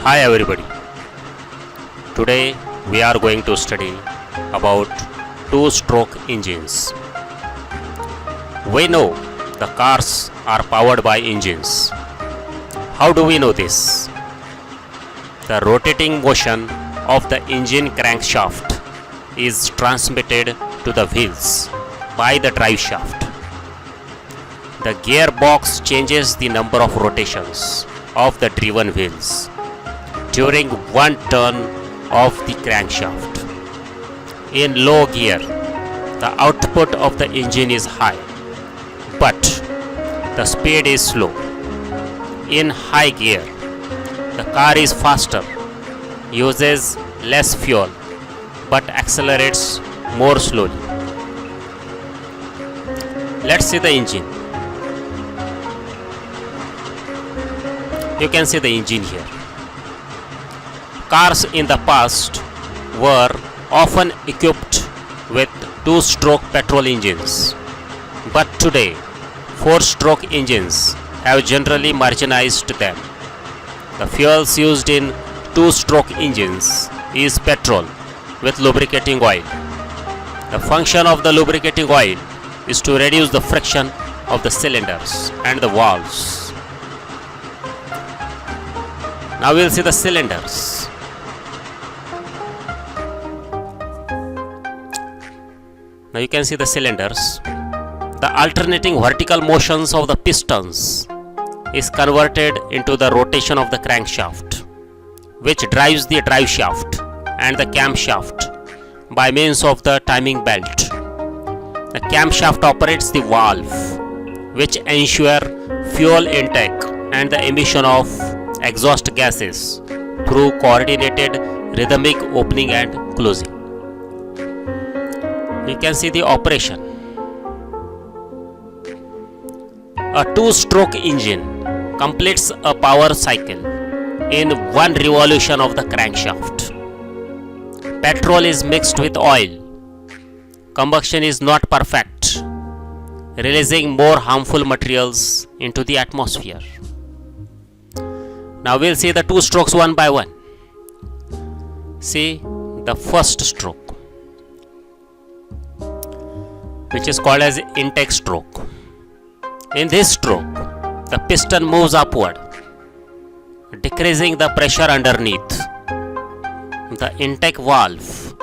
Hi everybody. Today we are going to study about two-stroke engines. We know the cars are powered by engines. How do we know this? The rotating motion of the engine crankshaft is transmitted to the wheels by the drive shaft. The gearbox changes the number of rotations of the driven wheels during one turn of the crankshaft. In low gear, the output of the engine is high, but the speed is slow. In high gear, the car is faster, uses less fuel, but accelerates more slowly. Let's see the engine. You can see the engine here. Cars in the past were often equipped with two-stroke petrol engines, but today four-stroke engines have generally marginalized them. The fuels used in two-stroke engines is petrol with lubricating oil. The function of the lubricating oil is to reduce the friction of the cylinders and the valves. Now we will see the cylinders. Now you can see the cylinders. The alternating vertical motions of the pistons is converted into the rotation of the crankshaft, which drives the drive shaft and the camshaft by means of the timing belt. The camshaft operates the valve, which ensure fuel intake and the emission of exhaust gases through coordinated rhythmic opening and closing. You can see the operation. A two-stroke engine completes a power cycle in one revolution of the crankshaft. Petrol is mixed with oil. Combustion is not perfect, releasing more harmful materials into the atmosphere. Now we'll see the two strokes one by one. See the first stroke, which is called as intake stroke. In this stroke, the piston moves upward, decreasing the pressure underneath. The intake valve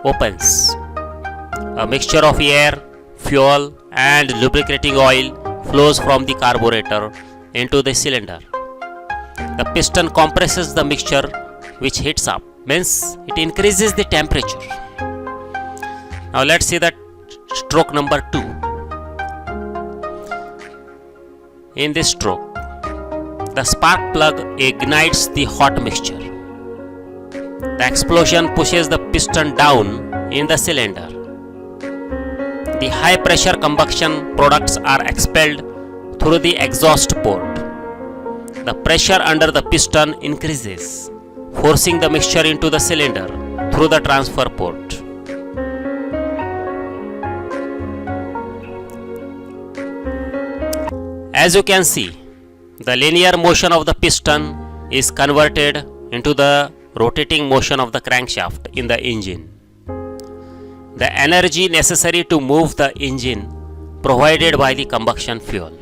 opens. A mixture of air, fuel and lubricating oil flows from the carburetor into the cylinder. The piston compresses the mixture, which heats up, means it increases the temperature. Now let's see that stroke number 2. In this stroke, the spark plug ignites the hot mixture. The explosion pushes the piston down in the cylinder. The high pressure combustion products are expelled through the exhaust port. The pressure under the piston increases, forcing the mixture into the cylinder through the transfer port. As you can see, the linear motion of the piston is converted into the rotating motion of the crankshaft in the engine. The energy necessary to move the engine provided by the combustion fuel.